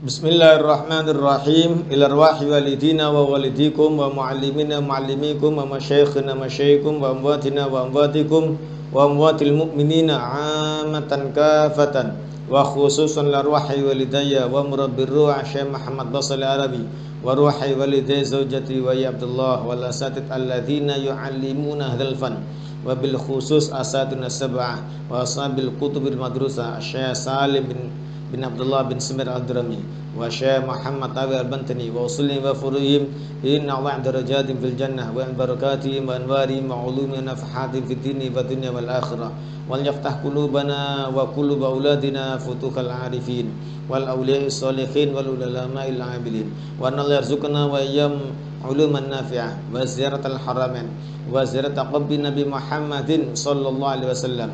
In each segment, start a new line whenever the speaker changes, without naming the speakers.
Bismillahirrahmanirrahim. Ila arwahi walidina wa walidikum wa muallimina muallimikum wa masyayikhina masyayikkum wa amwatina wa amwatikum wa amwatil mu'minina amatan kafatan wa khususan ila arwahi walidayya wa murabbir ruh Syekh Muhammad Basri Arabi wa ruhi walidayya zawjati wa ya Abdullah wal asatid alladzina yu'allimuna hadzal fan wa bil khusus asatuna sab'ah wa ashabil kutubil madrusa Syekh Salim bin Abdullah bin Sumir al-Adrami wa Syekh Muhammad Tawi al-Bantani wa usulihim wa furuhim inna Allah darajatin fil jannah wa barakatihim wa anwarihim wa ulumihim nafahatin fid dini wa dunya wal akhirah wal yaftah qulubana wa qulub auladina futuhal arifin wal awliya'is salihin wal ulama'il amilin wa anna yarzuqna wa ayyam uluman nafi'ah wa ziyaratal haramain wa ziyarata qabri Nabi Muhammadin sallallahu alaihi wasallam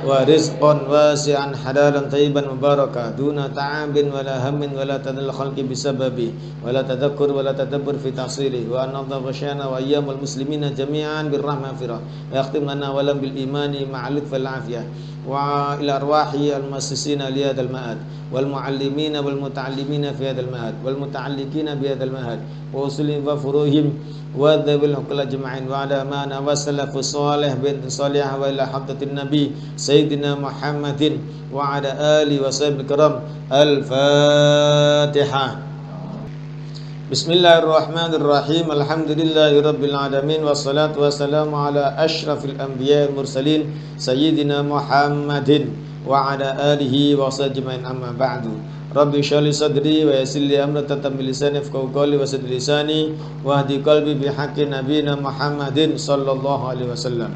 wa rizqan wasi'an halalan tayyiban mubaraka duna ta'abin wala hammin wala tadal khalqi bisababi wala tadakkur wala tadabbur fi tahsili wa anadha ghasyana wa ayyamul muslimina jami'an birrahmah firah wa yakhtim lana wa lam bil imani ma'aluk fal afiyah wa ila arwahi al muassisina li hadzal ma'ad wal muallimina wal muta'allimina fi hadzal ma'ad wal muta'alliqina bi hadzal ma'ad wa usulihim wa furuhim wa dhabil hukla jama'in wa ala ma nawassalafu salih bin salih wa ila hadratin nabi sayyidina Muhammadin wa ala alihi wa sahbihi kiram. Al-Fatihah. Bismillahirrahmanirrahim. Alhamdulillahi rabbil alamin wassalatu wassalamu ala asyrafil anbiya'i wal mursalin sayyidina Muhammadin wa ala alihi wa sahbihi amma ba'du. Rabbi shrah sadri wa yassir li amri tatam lisani yafqahu qawli wa saddid lisani wa hdi qalbi bi haqqi nabiyina Muhammadin sallallahu alaihi wasallam.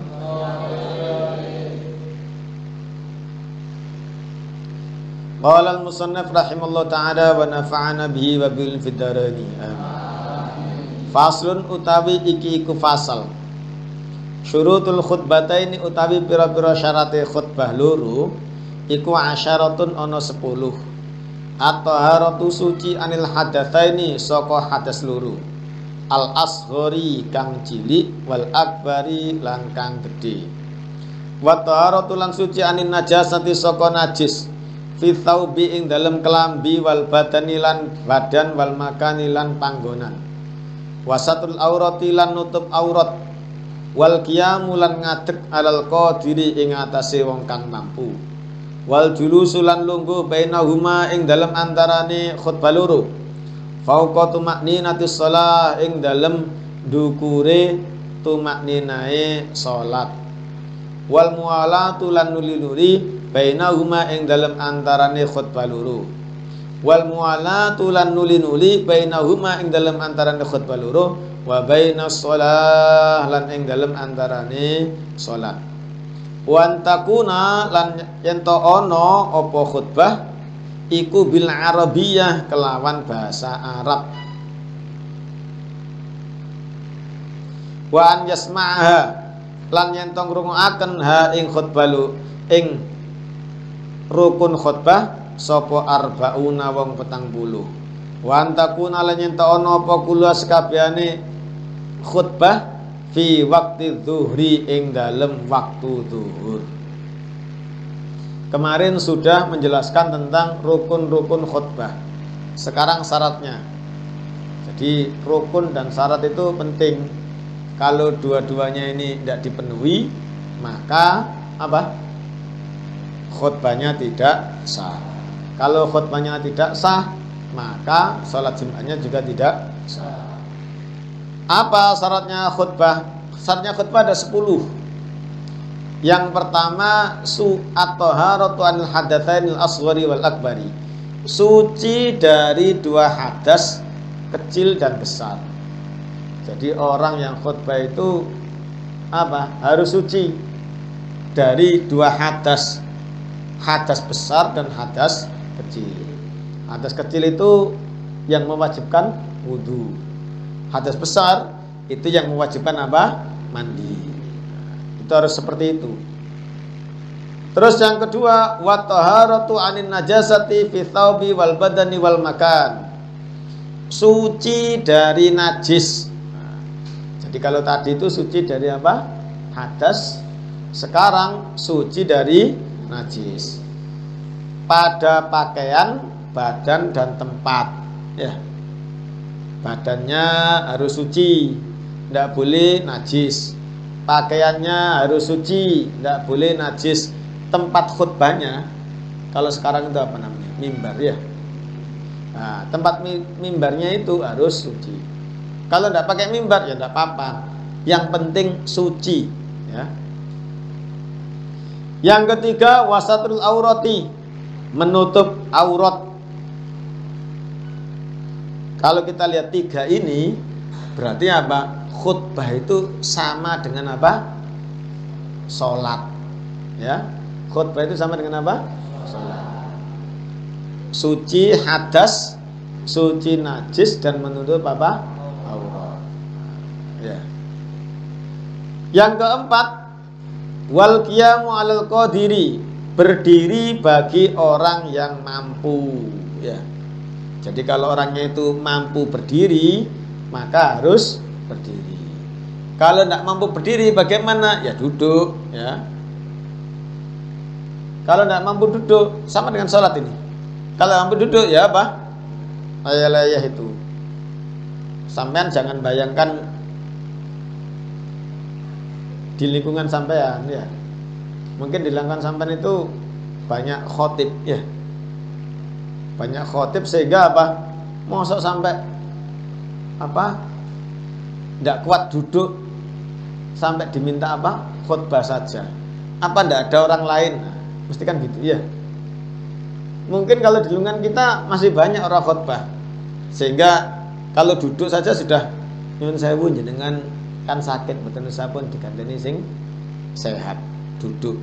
Qala al-musannif rahimallahu ta'ala wa nafa'ana bihi wa bil fid daraini. Amin. Faslun utawi iki iku fasal. Syurutul khutbataini utawi pira-pira syarate khutbah loro iku asyaratun ana 10. At-taharatu suci anil hadatsaini saka hadas loro. Al-asghari kang cilik wal akbari lan kang gedhe. Wa taharatu lan suci anil najasati saka najis. Fi thawbi ing dalem kelambi wal badani lan badan wal makani lan panggonan. Wasatul aurati lan nutup aurat. Wal qiyamu lan ngadeg alal qadiri ing atase wong kang mampu. Wal julusu lan lungguh bainahuma ing dalem antarane khutbah loro. Fauqa tumakninatis shalah ing dalem ndukure tumakninae salat. Wal muwalatu lan nuli-nuli bainahuma ing dalem antarane khutbah loro. Wal muwalatu lan nuli-nuli bainahuma ing dalem antarane khutbah loro wa bainas shalah lan ing dalem antarane salat. Wan takuna lan yen to ana apa khutbah iku bil arabiyah kelawan bahasa Arab. Wa an yasma'ha lan yen to ngrungokaken ha ing khutbah lu ing rukun khutbah sapa arbauna wong 40. Wa an takuna lan yen to ana apa kula sekabehane khutbah fi waktu zuhri ing dalem waktu zuhur. Kemarin sudah menjelaskan tentang rukun-rukun khutbah. Sekarang syaratnya. Jadi rukun dan syarat itu penting. Kalau dua-duanya ini tidak dipenuhi, maka apa? Khutbahnya tidak sah. Kalau khutbahnya tidak sah, maka sholat Jumatnya juga tidak sah. Apa syaratnya khutbah? Syaratnya khutbah ada 10. Yang pertama at-taharatu anil hadatsainil asghari wal akbari. Suci dari dua hadas kecil dan besar. Jadi orang yang khutbah itu apa? Harus suci dari dua hadas. Hadas besar dan hadas kecil. Hadas kecil itu yang mewajibkan wudu. Hadas besar itu yang mewajibkan apa? Mandi. Itu harus seperti itu. Terus yang kedua, wa taharatu anin najasati fi thawbi wal badani wal makan. Suci dari najis. Jadi kalau tadi itu suci dari apa? Hadas. Sekarang suci dari najis. Pada pakaian badan dan tempat. Ya, badannya harus suci, tidak boleh najis. Pakaiannya harus suci, tidak boleh najis. Tempat khutbahnya, kalau sekarang itu apa namanya? Mimbar ya. Nah, tempat mimbarnya itu harus suci. Kalau tidak pakai mimbar ya tidak apa-apa. Yang penting suci. Ya. Yang ketiga, wasatul aurati, menutup aurat. Kalau kita lihat tiga ini, berarti apa? Khutbah itu sama dengan apa? Sholat. Ya, khutbah itu sama dengan apa? Sholat. Suci hadas, suci najis, dan menutup apa? Aurat. Ya. Yang keempat, wal qiyamu 'alal qadiri, berdiri bagi orang yang mampu. Ya. Jadi kalau orangnya itu mampu berdiri, maka harus berdiri. Kalau tidak mampu berdiri, bagaimana? Ya duduk. Ya. Kalau tidak mampu duduk, sama dengan sholat ini. Kalau mampu duduk, ya apa? Layah-layah itu. Sampean jangan bayangkan di lingkungan sampean, ya. Mungkin di lingkungan sampean itu banyak khotib, ya. Banyak khotib sehingga apa? Mosok sampai apa? Tidak kuat duduk sampai diminta apa? Khutbah saja. Apa tidak ada orang lain? Nah, mesti kan gitu, ya. Mungkin kalau di lingkungan kita masih banyak orang khutbah, sehingga kalau duduk saja sudah nyuwun sewu jenengan kan sakit, betul pun diganteni sing sehat, duduk.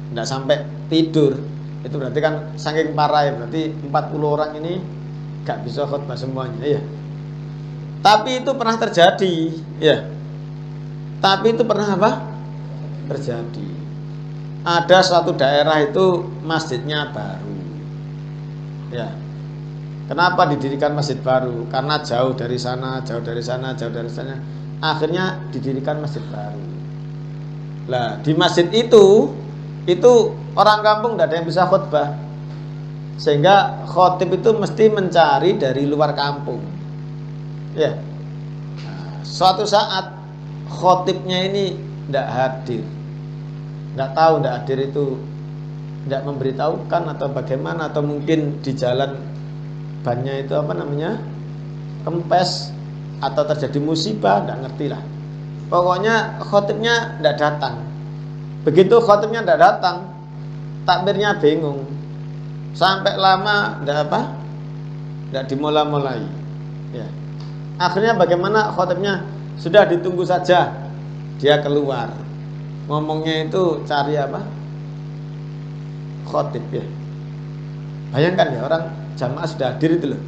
Tidak sampai tidur. Itu berarti kan saking parah ya, berarti 40 orang ini gak bisa khutbah semuanya, ya. Tapi itu pernah terjadi, ya. Tapi itu pernah apa? Terjadi. Ada suatu daerah itu masjidnya baru. Ya. Kenapa didirikan masjid baru? Karena jauh dari sana, jauh dari sana, jauh dari sana. Akhirnya didirikan masjid baru. Lah, di masjid itu orang kampung tidak ada yang bisa khutbah. Sehingga khotib itu mesti mencari dari luar kampung. Ya. Nah, suatu saat khotibnya ini tidak hadir. Tidak tahu tidak hadir itu tidak memberitahukan atau bagaimana, atau mungkin di jalan bannya itu apa namanya? Kempes atau terjadi musibah, tidak ngerti lah. Pokoknya khotibnya tidak datang. Begitu khotibnya tidak datang, takmirnya bingung. Sampai lama tidak apa? Tidak dimulai-mulai. Ya. Akhirnya bagaimana khotibnya? Sudah ditunggu saja. Dia keluar. Ngomongnya itu cari apa? Khotib, ya. Bayangkan ya, orang jamaah sudah hadir itu loh.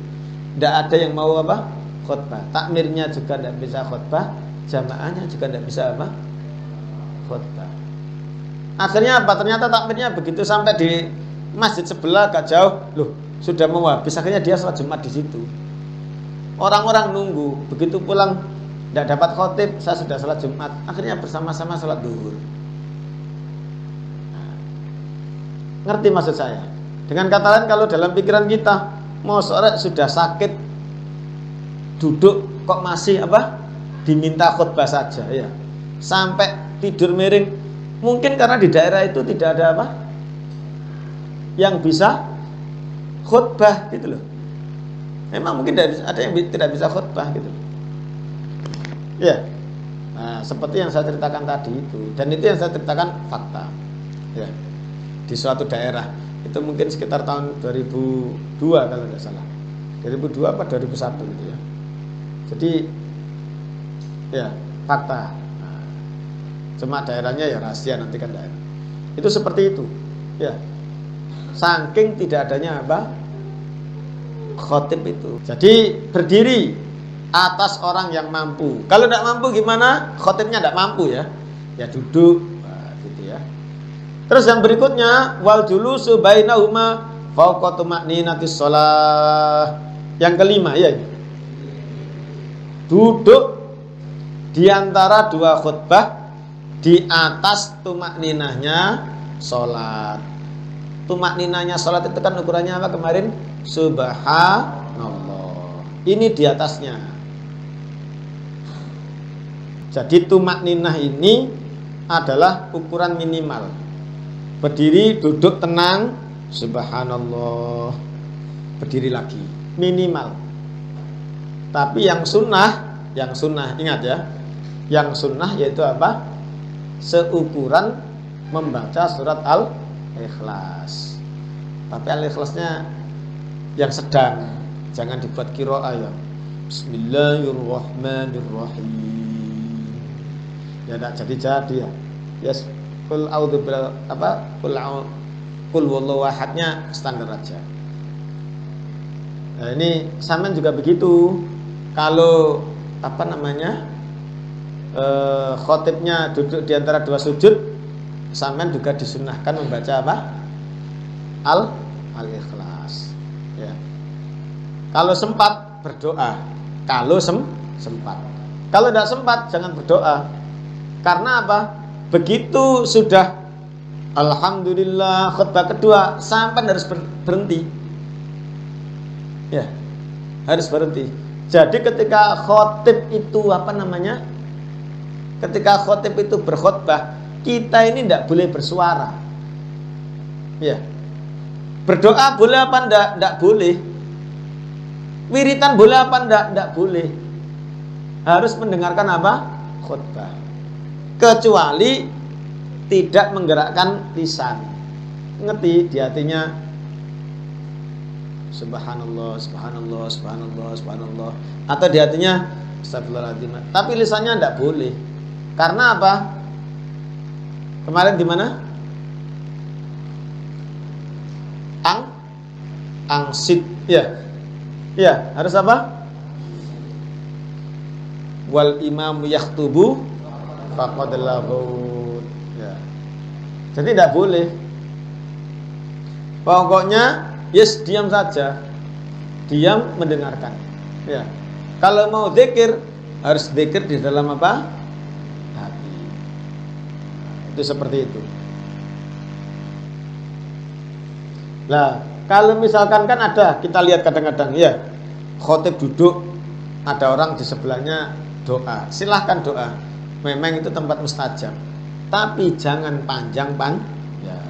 Tidak ada yang mau apa? Khutbah. Takmirnya juga tidak bisa khutbah, jamaahnya juga tidak bisa apa? Khutbah. Akhirnya apa? Ternyata takmirnya begitu sampai di masjid sebelah agak jauh, loh, sudah mau habis. Akhirnya dia sholat Jumat di situ. Orang-orang nunggu, begitu pulang tidak dapat khotib, saya sudah sholat Jumat. Akhirnya bersama-sama sholat duhur. Ngerti maksud saya? Dengan kata lain, kalau dalam pikiran kita, mau sore sudah sakit, duduk kok masih apa? Diminta khutbah saja, ya. Sampai tidur miring. Mungkin karena di daerah itu tidak ada apa? Yang bisa khutbah gitu loh. Memang mungkin ada yang tidak bisa khutbah gitu. Ya. Nah, seperti yang saya ceritakan tadi itu, dan itu yang saya ceritakan fakta. Ya. Di suatu daerah itu mungkin sekitar tahun 2002 kalau tidak salah, 2002 apa 2001 gitu ya. Jadi ya fakta. Nah, cuma daerahnya ya rahasia, nanti kan daerah itu seperti itu ya, saking tidak adanya apa? Khotib itu. Jadi berdiri atas orang yang mampu. Kalau tidak mampu gimana? Khotibnya tidak mampu ya, ya duduk. Nah, gitu ya. Terus yang berikutnya, wal julusu bainahuma fauqa tuma'ninatis shalah. Yang kelima ya, duduk di antara dua khutbah di atas tumakninahnya sholat. tumakninanya salat itu kan ukurannya apa kemarin? Subhanallah. Ini di atasnya. Jadi tumakninah ini adalah ukuran minimal. Berdiri, duduk tenang, subhanallah. Berdiri lagi, minimal. Tapi yang sunnah ingat ya. Yang sunnah yaitu apa? Seukuran membaca surat Al-Ikhlas. Tapi Al-Ikhlasnya yang sedang, jangan dibuat qiraah ya. Bismillahirrahmanirrahim. Ya enggak jadi ya. Yes, qul a'udzu bil apa? Qul wallahu ahadnya standar aja. Nah, ini sampean juga begitu. Kalau apa namanya? Khotibnya duduk di antara dua sujud, sampean juga disunnahkan membaca apa? Al-Ikhlas. Ya. Kalau sempat berdoa. Kalau sempat. Kalau tidak sempat jangan berdoa. Karena apa? Begitu sudah alhamdulillah khutbah kedua, sampai harus berhenti. Ya, harus berhenti. Jadi ketika khotib itu apa namanya? Ketika khotib itu berkhutbah, kita ini tidak boleh bersuara. Ya. Berdoa boleh apa enggak? Enggak boleh. Wiritan boleh apa enggak? Enggak boleh. Harus mendengarkan apa? Khutbah. Kecuali tidak menggerakkan lisan. Ngerti di hatinya subhanallah, subhanallah, subhanallah, subhanallah. Atau di hatinya astagfirullahaladzim. Tapi lisannya tidak boleh. Karena apa? Kemarin di mana? Angsit. Ya. Ya, harus apa? Wal imamu yakhtubu faqad laghut. Ya. Jadi tidak boleh. Pokoknya yes, diam saja. Diam mendengarkan. Ya. Kalau mau zikir harus zikir di dalam apa? Hati. Itu seperti itu. Lah, kalau misalkan kan ada, kita lihat kadang-kadang ya, khotib duduk, ada orang di sebelahnya doa. Silahkan doa. Memang itu tempat mustajab. Tapi jangan panjang ya.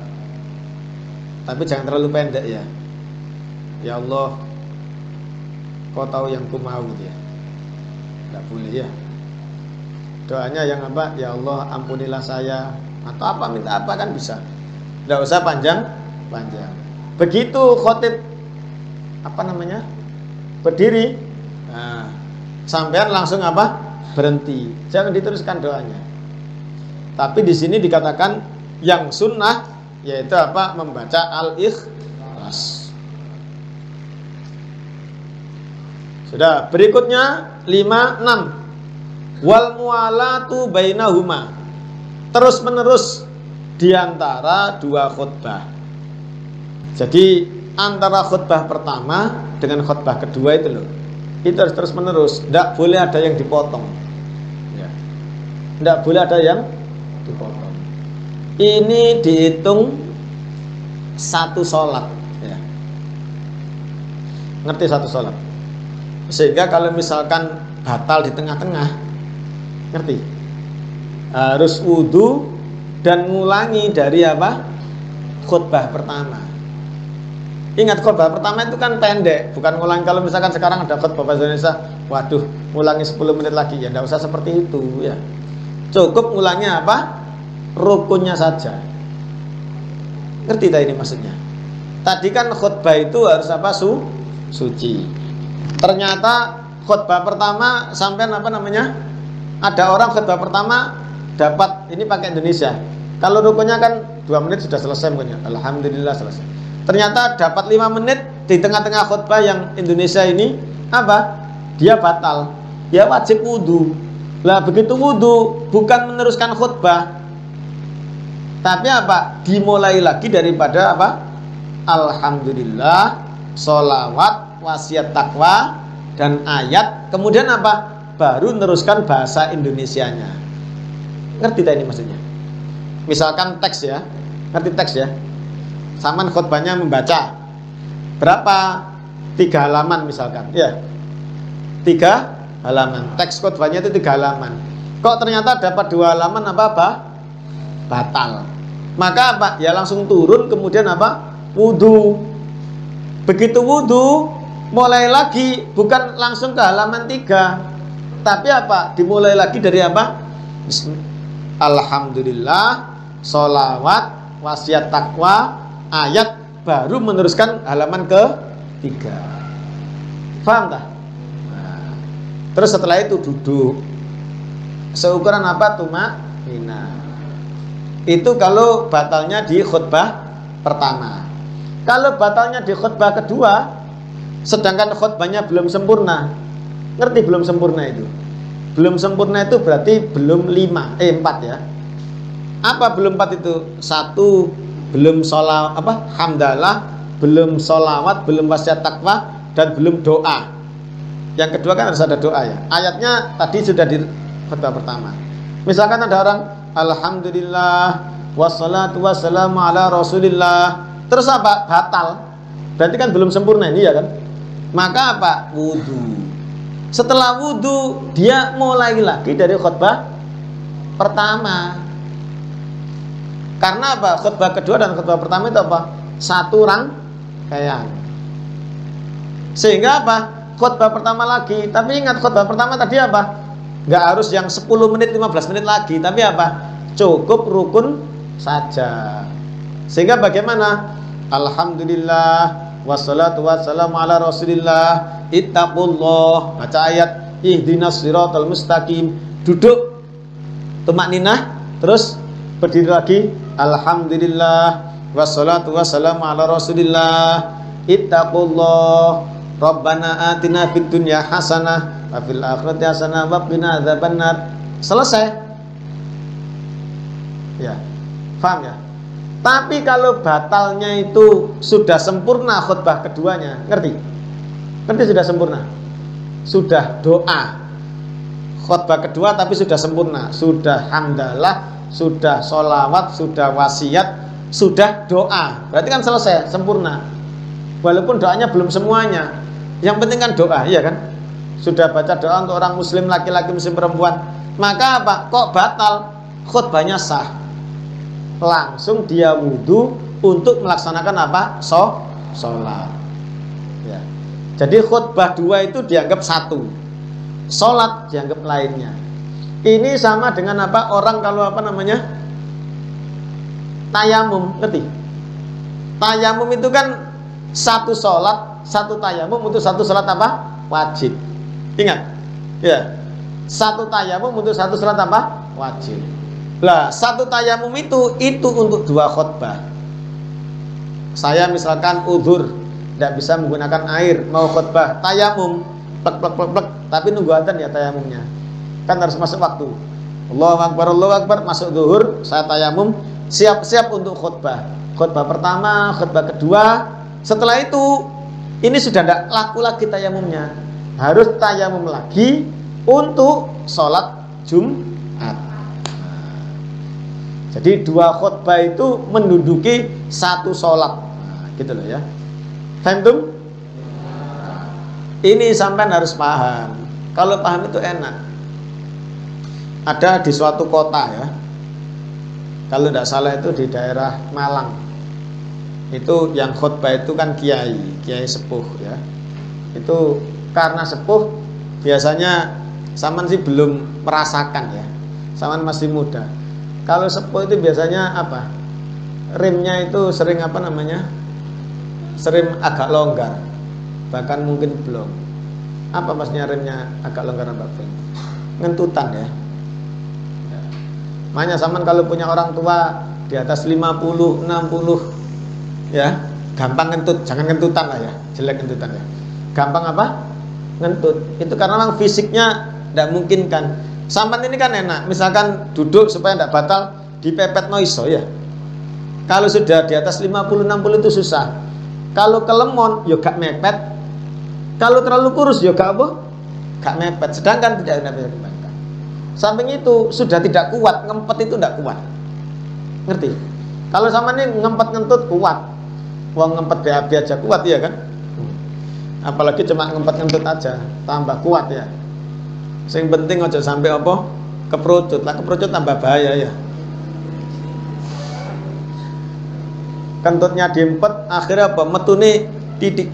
Tapi jangan terlalu pendek ya. Ya Allah, kau tahu yang ku mau gitu ya. Tidak boleh ya. Doanya yang apa? Ya Allah, ampunilah saya. Atau apa, minta apa kan bisa. Tidak usah panjang. Begitu khotib apa namanya? Berdiri. Nah, sampean langsung apa? Berhenti. Jangan diteruskan doanya. Tapi di sini dikatakan yang sunnah yaitu apa? Membaca Al-Ikhlas. Sudah, berikutnya 5, 6. Wal mualatu bainahuma. Terus menerus di antara dua khutbah. Jadi antara khutbah pertama dengan khutbah kedua itu loh, itu harus terus menerus. Tidak boleh ada yang dipotong. Ya. Tidak boleh ada yang dipotong. Ini dihitung satu sholat. Ya. Ngerti satu sholat? Sehingga kalau misalkan batal di tengah-tengah, ngerti? Harus wudu dan ngulangi dari apa? Khutbah pertama. Ingat khutbah pertama itu kan pendek, bukan ngulangi. Kalau misalkan sekarang ada khutbah bahasa Indonesia, waduh, ngulangi 10 menit lagi, ya tidak usah seperti itu ya. Cukup ngulangi apa? Rukunnya saja. Ngerti tak ini maksudnya? Tadi kan khutbah itu harus apa? Suci. Ternyata khutbah pertama sampean apa namanya? Ada orang khutbah pertama dapat ini pakai Indonesia. Kalau rukunnya kan 2 menit sudah selesai rukunnya. Alhamdulillah selesai. Ternyata dapat 5 menit di tengah-tengah khutbah yang Indonesia ini apa? Dia batal. Ya wajib wudu. Lah begitu wudu bukan meneruskan khutbah. Tapi apa? Dimulai lagi daripada apa? Alhamdulillah, sholawat, wasiat takwa dan ayat. Kemudian apa? Baru meneruskan bahasa Indonesianya. Ngerti tak ini maksudnya? Misalkan teks ya. Ngerti teks ya? Saman khutbahnya membaca berapa? 3 halaman misalkan, ya. 3 halaman. Teks khutbahnya itu 3 halaman. Kok ternyata dapat 2 halaman apa? Batal. Maka apa? Ya langsung turun, kemudian apa? Wudu. Begitu wudu, mulai lagi, bukan langsung ke halaman 3, tapi apa? Dimulai lagi dari apa? Alhamdulillah, sholawat, wasiat takwa, ayat, baru meneruskan halaman ke-3. Paham tak? Nah, terus setelah itu duduk. Seukuran apa? Tumakninah. Itu kalau batalnya di khutbah pertama. Kalau batalnya di khutbah kedua, sedangkan khutbahnya belum sempurna. Ngerti belum sempurna itu? Belum sempurna itu berarti belum 4 ya. Apa belum 4 itu? 1, belum hamdalah, belum sholawat, belum wasiat takwa, dan belum doa. Yang kedua kan harus ada doa ya. Ayatnya tadi sudah di khutbah pertama. Misalkan ada orang alhamdulillah wassalatu wassalamu ala rasulillah, terus apa? Batal. Berarti kan belum sempurna ini ya kan? Maka apa? Wudu. Setelah wudu, dia mulai lagi dari khutbah pertama. Karena apa? Khutbah kedua dan khutbah pertama itu apa? Satu rangkaian. Sehingga apa? Khutbah pertama lagi. Tapi ingat khutbah pertama tadi apa? Nggak harus yang 10 menit, 15 menit lagi. Tapi apa? Cukup rukun saja. Sehingga bagaimana? Alhamdulillah wassalatu wassalamu ala rasulillah, ittaqullah, baca ayat ihdinas siratal mustaqim, duduk tumakninah, terus berdiri lagi alhamdulillah wassalatu wassalamu ala rasulillah, ittaqullah, rabbana atina fid dunya hasanah wa fil akhirati hasanah wa qina adzabannar. Selesai. Ya. Paham ya? Tapi kalau batalnya itu sudah sempurna khutbah keduanya, ngerti? Ngerti sudah sempurna? Sudah doa. Khutbah kedua tapi sudah sempurna. Sudah hamdalah, sudah sholawat, sudah wasiat, sudah doa. Berarti kan selesai, sempurna. Walaupun doanya belum semuanya. Yang penting kan doa, iya kan? Sudah baca doa untuk orang muslim, laki-laki, muslim, perempuan. Maka apa? Kok batal? Khutbahnya sah. Langsung dia wudhu untuk melaksanakan apa? Sholat ya. Jadi khutbah 2 itu dianggap 1, sholat dianggap lainnya. Ini sama dengan apa? Orang kalau apa namanya? Tayamum, ngerti? Tayamum itu kan 1 sholat, 1 tayamum untuk 1 sholat apa? Wajib. Ingat ya, 1 tayamum untuk 1 sholat apa? Wajib. Lah, 1 tayamum itu untuk 2 khutbah. Saya misalkan udzur, tidak bisa menggunakan air, mau khutbah tayamum, plek, tapi nunggu adzan ya tayamumnya. Kan harus masuk waktu. Allahu Akbar, masuk zuhur, saya tayamum, siap-siap untuk khutbah. Khutbah pertama, khutbah kedua. Setelah itu, ini sudah tidak laku lagi tayamumnya. Harus tayamum lagi untuk sholat Jumat. Jadi 2 khutbah itu menduduki 1 sholat. Nah, gitu loh ya. Paham? Ini sampai harus paham. Kalau paham itu enak. Ada di suatu kota ya. Kalau tidak salah itu di daerah Malang. Itu yang khutbah itu kan kiai sepuh ya. Itu karena sepuh biasanya Saman sih belum merasakan ya. Saman masih muda. Kalau sepuh itu biasanya apa? Remnya itu sering apa namanya? Sering agak longgar. Bahkan mungkin belum. Apa maksudnya remnya agak longgar apa? Ngentutan ya. Makanya Saman kalau punya orang tua di atas 50, 60 ya, gampang ngentut, jangan ngentutan lah ya. Jelek ngentutan ya. Gampang apa? Ngentut. Itu karena memang fisiknya tidak mungkin kan. Saman ini kan enak, misalkan duduk supaya tidak batal, dipepet noiso ya. Kalau sudah di atas 50-60 itu susah. Kalau kelemon, ya gak mepet. Kalau terlalu kurus, ya gak apa? Gak mepet. Sedangkan tidak bisa dibantah. Samping itu sudah tidak kuat, ngempet itu tidak kuat. Ngerti? Kalau Saman ini ngempet ngentut kuat. Wong ngempet BAB aja kuat ya kan? Apalagi cuma ngempet-ngempet aja, tambah kuat ya. Sing penting aja sampai apa? Keperucut. Lah keperucut tambah bahaya ya. Kentutnya diempet, akhirnya apa? Metune titik.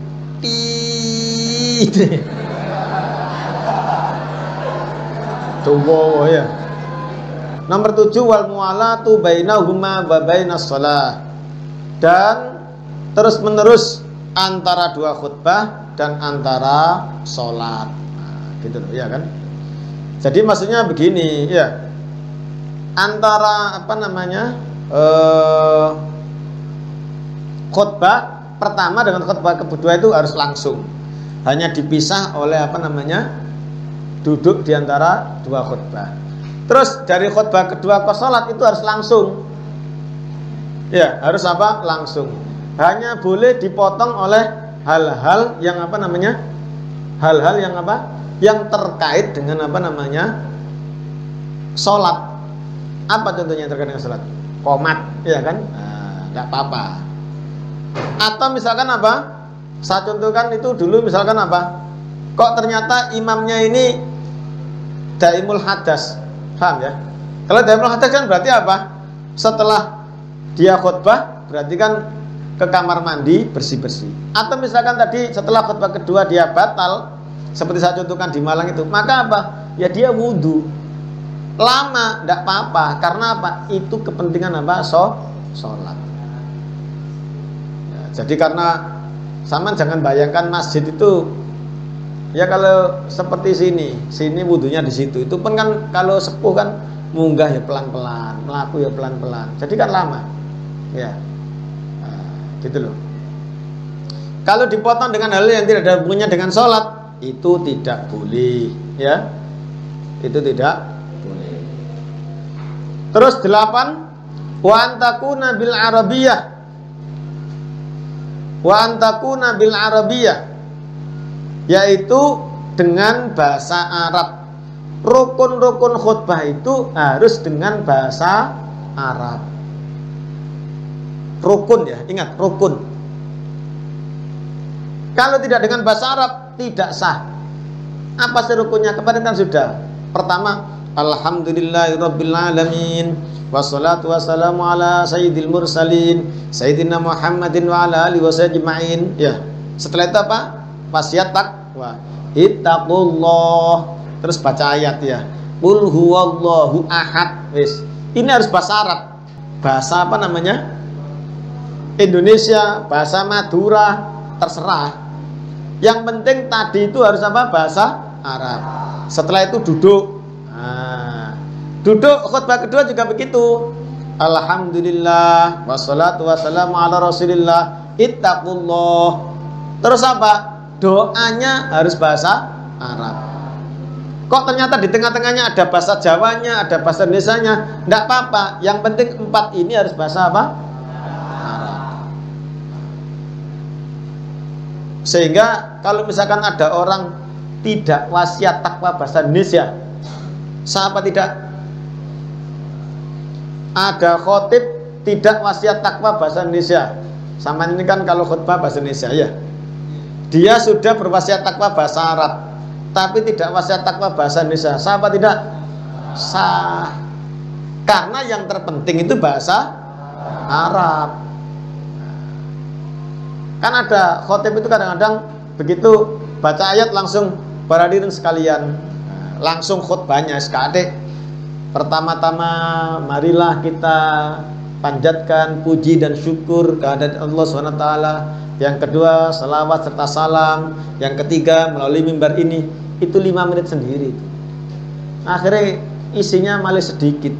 Tuwa ya. Nomor 7 wal mualatu bainahuma wa bainas shalah. Dan terus menerus antara dua khutbah dan antara sholat. Nah, gitu loh ya kan. Jadi maksudnya begini ya. Antara apa namanya? Khutbah pertama dengan khutbah kedua itu harus langsung. Hanya dipisah oleh apa namanya? Duduk di antara dua khutbah. Terus dari khutbah kedua ke sholat itu harus langsung. Ya, harus apa? Langsung. Hanya boleh dipotong oleh hal-hal yang apa namanya? Hal-hal yang apa? Yang terkait dengan apa namanya? Sholat. Apa contohnya yang terkait dengan sholat? Qomat, ya kan? Nah, enggak apa-apa. Atau misalkan apa? Saya contohkan itu dulu misalkan apa? Kok ternyata imamnya ini daimul hadas. Paham ya? Kalau daimul hadas kan berarti apa? Setelah dia khutbah berarti kan ke kamar mandi bersih-bersih. Atau misalkan tadi setelah khutbah kedua dia batal, seperti saya contohkan di Malang itu, maka apa? Ya dia wudhu. Lama, tidak apa-apa. Karena apa? Itu kepentingan apa? Sholat. Ya, jadi karena sama jangan bayangkan masjid itu ya kalau seperti sini wudhunya di situ. Itu pun kan kalau sepuh kan munggah ya pelan-pelan, melaku ya pelan-pelan. Jadi kan lama. Ya. Gitu loh. Kalau dipotong dengan hal yang tidak ada hubungannya dengan sholat, itu tidak boleh, ya. Itu tidak boleh. Terus 8, wa antakuna bil arabiyah. Wa antakuna bil arabiyah, yaitu dengan bahasa Arab. Rukun-rukun khutbah itu harus dengan bahasa Arab. Rukun ya, ingat rukun. Kalau tidak dengan bahasa Arab tidak sah. Apa sih rukunnya? Kemarin kan sudah. Pertama, alhamdulillahirabbil alamin wassalatu wassalamu ala sayyidil mursalin sayyidina Muhammadin wa ala alihi wasajmain. Ya. Setelah itu apa? Wasiat takwa. Ittaqullah. Terus baca ayat ya. Qul huwallahu ahad. Wis. Ini harus bahasa Arab. Bahasa apa namanya? Indonesia, bahasa Madura, terserah. Yang penting tadi itu harus apa? Bahasa Arab. Setelah itu duduk. Nah, duduk khutbah kedua juga begitu. Alhamdulillah wassalatu wassalamu ala rasulillah ittaqullah. Terus apa? Doanya harus bahasa Arab. Kok ternyata di tengah-tengahnya ada bahasa Jawanya, ada bahasa Indonesianya? Enggak apa-apa. Yang penting 4 ini harus bahasa apa? Sehingga kalau misalkan ada orang tidak wasiat takwa bahasa Indonesia, siapa tidak? Ada khotib tidak wasiat takwa bahasa Indonesia. Sama ini kan kalau khutbah bahasa Indonesia ya. Dia sudah berwasiat takwa bahasa Arab, tapi tidak wasiat takwa bahasa Indonesia. Siapa tidak? Sah. Karena yang terpenting itu bahasa Arab. Kan ada khotib itu kadang-kadang begitu baca ayat langsung para hadirin sekalian, langsung khutbahnya sekadek. Pertama-tama marilah kita panjatkan puji dan syukur kehadirat Allah SWT. Yang kedua salawat serta salam. Yang ketiga melalui mimbar ini. Itu 5 menit sendiri. Akhirnya isinya malah sedikit.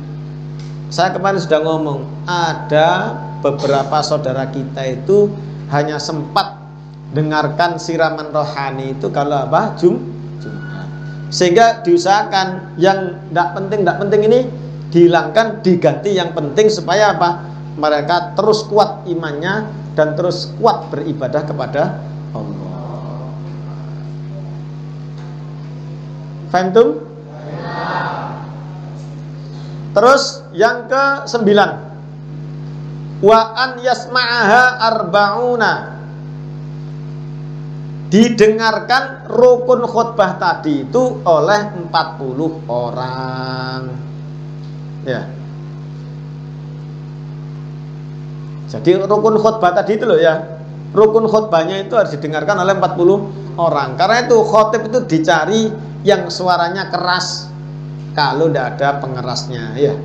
Saya kemarin sudah ngomong, ada beberapa saudara kita itu hanya sempat dengarkan siraman rohani itu kalau apa? Jumat. Sehingga diusahakan yang tidak penting ini dihilangkan, diganti yang penting supaya apa? Mereka terus kuat imannya dan terus kuat beribadah kepada Allah. Faham? Terus yang ke-9, Wa an yasma'aha arba'una, didengarkan rukun khutbah tadi itu oleh 40 orang. Ya. Jadi rukun khutbah tadi itu loh ya. Rukun khutbahnya itu harus didengarkan oleh 40 orang. Karena itu khotib itu dicari yang suaranya keras kalau tidak ada pengerasnya ya.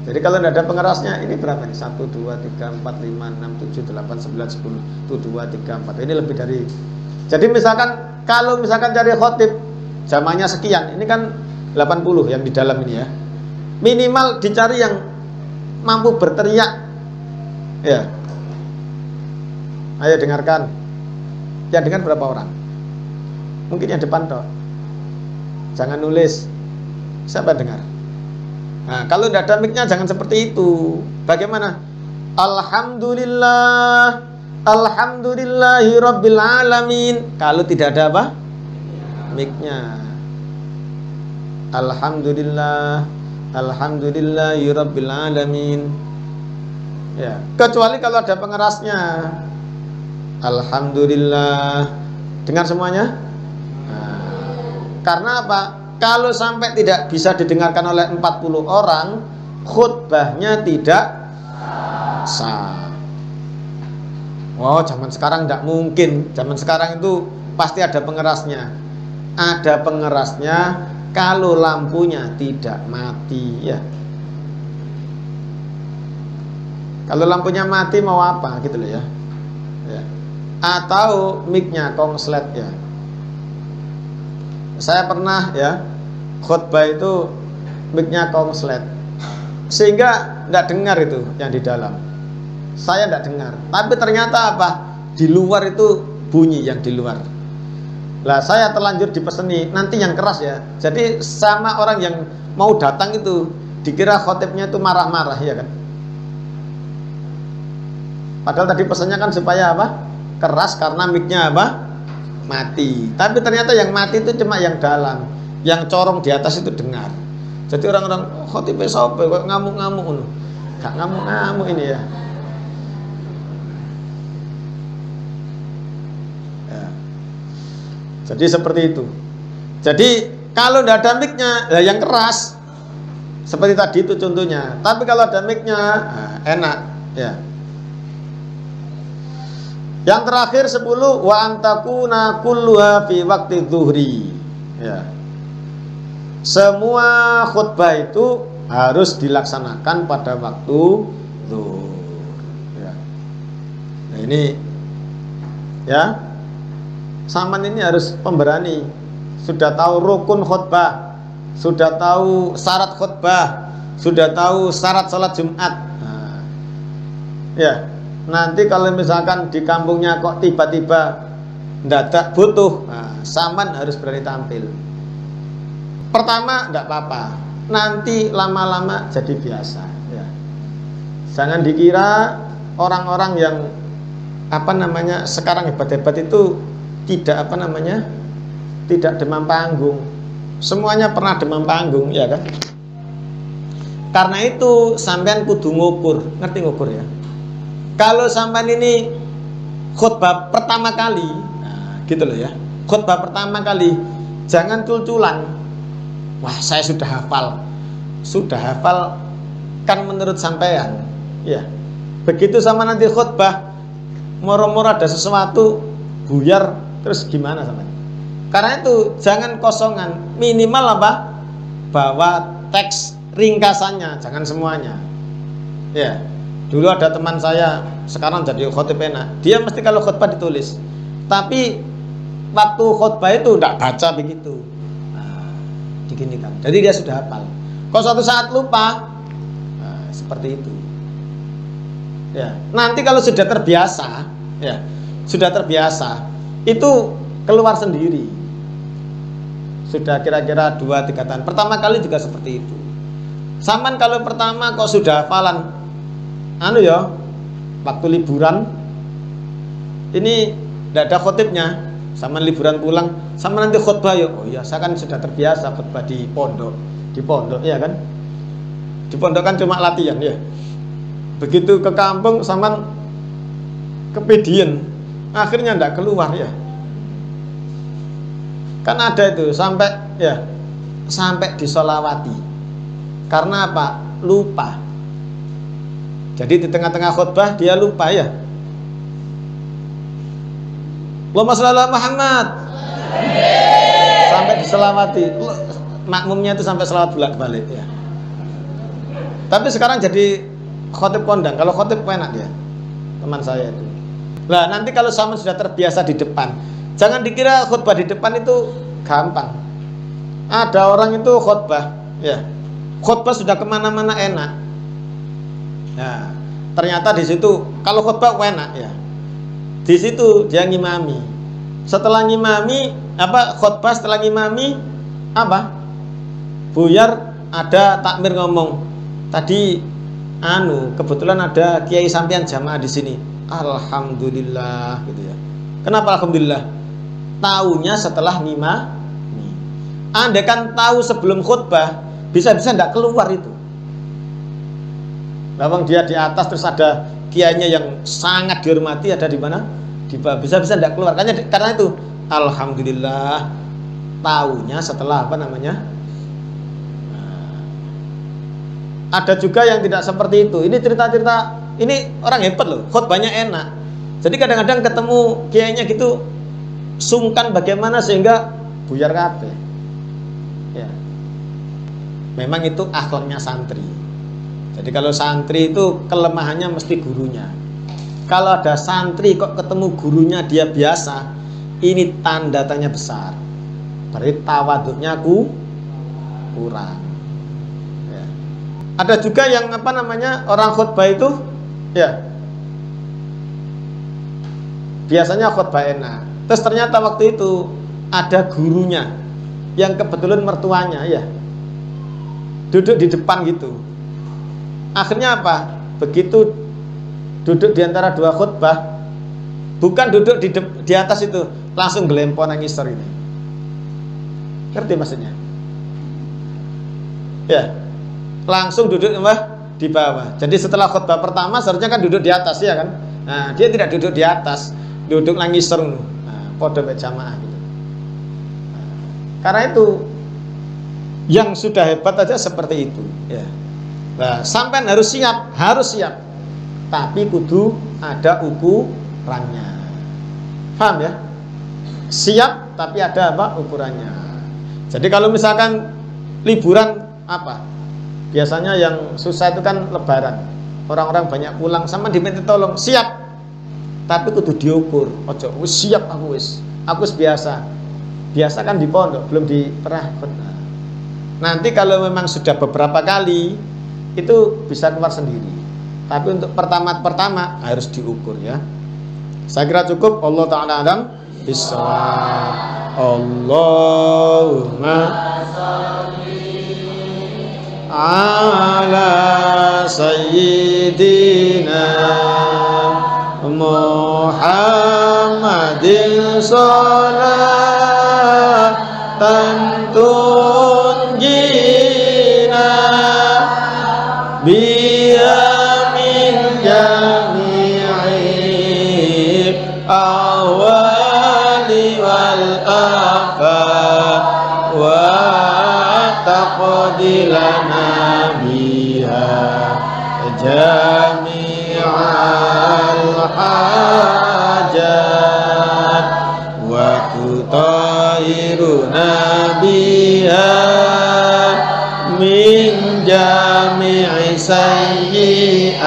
Jadi kalau tidak ada pengerasnya, ini berapa nih? 1, 2, 3, 4, 5, 6, 7, 8, 9, 10 1, 2, 3, 4. Ini lebih dari. Jadi misalkan kalau misalkan cari khotib zamannya sekian, ini kan 80 yang di dalam ini ya. Minimal dicari yang mampu berteriak. Ya. Ayo dengarkan. Yang dengar berapa orang? Mungkin yang depan toh. Jangan nulis. Siapa dengar? Nah, kalau tidak ada mic-nya jangan seperti itu. Bagaimana? Alhamdulillah, alhamdulillahi rabbil alamin. Kalau tidak ada apa? Mic-nya. Alhamdulillah, alhamdulillahi rabbil alamin. Ya, kecuali kalau ada pengerasnya. Alhamdulillah. Dengar semuanya? Nah, karena apa? Kalau sampai tidak bisa didengarkan oleh 40 orang, khutbahnya tidak sah. Wow, zaman sekarang tidak mungkin. Zaman sekarang itu pasti ada pengerasnya. Ada pengerasnya kalau lampunya tidak mati ya. Kalau lampunya mati mau apa gitu loh ya. Ya. Atau mic-nya konslet ya. Saya pernah ya khutbah itu mic-nya konslet sehingga tidak dengar itu yang di dalam. Saya tidak dengar. Tapi ternyata apa? Di luar itu bunyi yang di luar. Lah saya terlanjur dipeseni nanti yang keras ya. Jadi sama orang yang mau datang itu dikira khotibnya itu marah-marah ya kan. Padahal tadi pesannya kan supaya apa? Keras karena mic-nya apa? Mati. Tapi ternyata yang mati itu cuma yang dalam, yang corong di atas itu dengar. Jadi orang-orang khotib sapa kok ngamuk-ngamuk ngono. Gak ngamuk-ngamuk ini ya. Ya. Jadi seperti itu. Jadi kalau tidak ada mic-nya ya yang keras. Seperti tadi itu contohnya. Tapi kalau ada mic-nya nah, enak ya. Yang terakhir 10 wa antakuna kulluha fi waqti dzuhri. Ya. Semua khutbah itu harus dilaksanakan pada waktu zuhur. Ya. Nah ini ya. Saman ini harus pemberani. Sudah tahu rukun khutbah, sudah tahu syarat khutbah, sudah tahu syarat salat Jumat. Nah. Ya. Nanti kalau misalkan di kampungnya kok tiba-tiba mendadak butuh, nah, saman harus berani tampil. Pertama tidak apa-apa, nanti lama-lama jadi biasa. Ya. Jangan dikira orang-orang yang apa namanya sekarang hebat-hebat itu tidak apa namanya tidak demam panggung. Semuanya pernah demam panggung, ya kan? Karena itu sampean kudu ngukur, ngerti ngukur ya? Kalau sampean ini khutbah pertama kali, nah, gitu loh ya. Khutbah pertama kali, jangan cul-culan. Wah, saya sudah hafal. Sudah hafal kan menurut sampean. Ya. Begitu sama nanti khutbah, moro-moro ada sesuatu buyar terus gimana sampean? Karena itu jangan kosongan. Minimal apa? Bawa teks ringkasannya, jangan semuanya. Ya. Dulu ada teman saya, sekarang jadi khotib enak. Dia mesti kalau khutbah ditulis. Tapi waktu khutbah itu tidak baca begitu. Nah, diginikan. Jadi dia sudah hafal. Kalau suatu saat lupa, nah, seperti itu. Ya, nanti kalau sudah terbiasa, ya, sudah terbiasa, itu keluar sendiri. Sudah kira-kira 2-3 tahun. Pertama kali juga seperti itu. Saman kalau pertama kok sudah hafalan. Anu ya, waktu liburan ini tidak ada khotibnya, sama liburan pulang, sama nanti khutbah ya. Oh iya, saya kan sudah terbiasa khutbah di pondok ya kan. Di pondok kan cuma latihan ya. begitu ke kampung sampean kepedian, akhirnya ndak keluar ya. Kan ada itu sampai disolawati. Karena apa? Lupa. Jadi di tengah-tengah khutbah dia lupa ya. Allahumma shalli ala Muhammad. Sampai diselawati. Makmumnya itu sampai selawat bolak-balik ya. Tapi sekarang jadi khotib kondang. Kalau khotib enak dia, teman saya itu. Nah nanti kalau sama sudah terbiasa di depan, jangan dikira khutbah di depan itu gampang. Ada orang itu khutbah, ya, khutbah sudah kemana-mana enak. Nah, ternyata di situ kalau khutbah enak ya, di situ dia ngimami. Setelah ngimami khutbah setelah ngimami buyar ada takmir ngomong tadi kebetulan ada kiai sampean jamaah di sini. Alhamdulillah gitu ya. Kenapa alhamdulillah? Taunya setelah ngimami. Anda kan tahu sebelum khutbah bisa-bisa tidak keluar itu. Lawang dia di atas terus ada kiainya yang sangat dihormati ada di mana? Di bawah. Bisa-bisa tidak keluar. Karena itu alhamdulillah taunya setelah Ada juga yang tidak seperti itu. Ini cerita-cerita, ini orang hebat loh, khutbahnya enak. Jadi kadang-kadang ketemu kiainya gitu sungkan bagaimana sehingga buyar kabeh. Ya. Memang itu akhlaknya santri. Jadi kalau santri itu kelemahannya mesti gurunya. Kalau ada santri kok ketemu gurunya dia biasa, ini tanda tanya besar. Berarti tawaduknya kurang. Ada juga yang orang khutbah itu ya biasanya khutbah enak. Terus ternyata waktu itu ada gurunya yang kebetulan mertuanya ya duduk di depan gitu. Akhirnya begitu duduk di antara dua khutbah, bukan duduk di atas itu, langsung gelempon nangis ini. Ngerti maksudnya? Ya. Langsung duduk di bawah. Jadi setelah khutbah pertama seharusnya kan duduk di atas ya kan. Nah, dia tidak duduk di atas, duduk nangis serung. Nah, podo jamaah gitu. Nah, karena itu yang sudah hebat aja seperti itu. Ya. Nah, sampai harus siap. Tapi kudu ada ukurannya. Paham ya? Siap tapi ada ukurannya. Jadi kalau misalkan liburan biasanya yang susah itu kan lebaran. Orang-orang banyak pulang sama diminta tolong, siap. Tapi kudu diukur. Ojo wis siap aku wis biasa. Biasa kan di pondok, belum di pernah. Nanti kalau memang sudah beberapa kali itu bisa keluar sendiri. Tapi untuk pertama harus diukur ya. Saya kira cukup. Allah taala alam bisawab. Allahumma ala sayyidina Muhammadin salatan tunjina biha min jami'i awali wal afat wa taqdilana jami'al hajat wa tutahhiruna biha min jami'i sayyi'at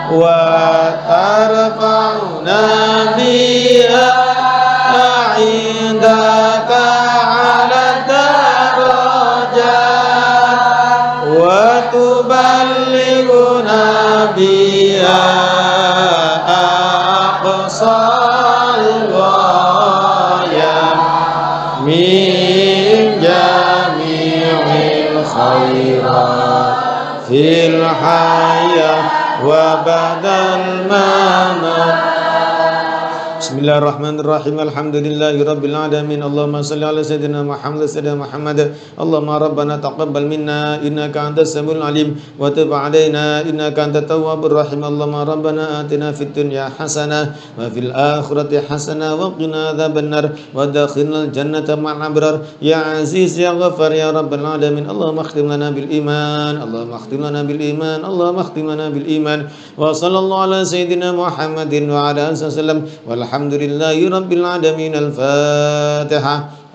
wa tarfa'una biha indaka 'ala darajat wa tuballighuna biha aqsal ghayat min jami'il khairat fil hayat wa badal mamat Bismillahirrahmanirrahim. Alhamdulillahi rabbil alamin. Allahumma shalli ala sayyidina Muhammad. Allahumma rabbana taqabbal minna innaka antas samiul alim wa tub alaina innaka antat tawwabur rahim. Allahumma rabbana atina fid dunya hasanah wa fil akhirati hasanah wa qina adzabannar wa adkhilnal jannata ma'al abrar ya aziz ya ghaffar ya rabbal alamin. Allahumma akhtim lana bil iman. Allahumma akhtim lana bil iman. Allahumma akhtim lana bil iman. Wa sallallahu ala sayyidina Muhammadin wa ala alihi wasallam. Walhamdulillahi rabbil alamin. Al-Fatihah.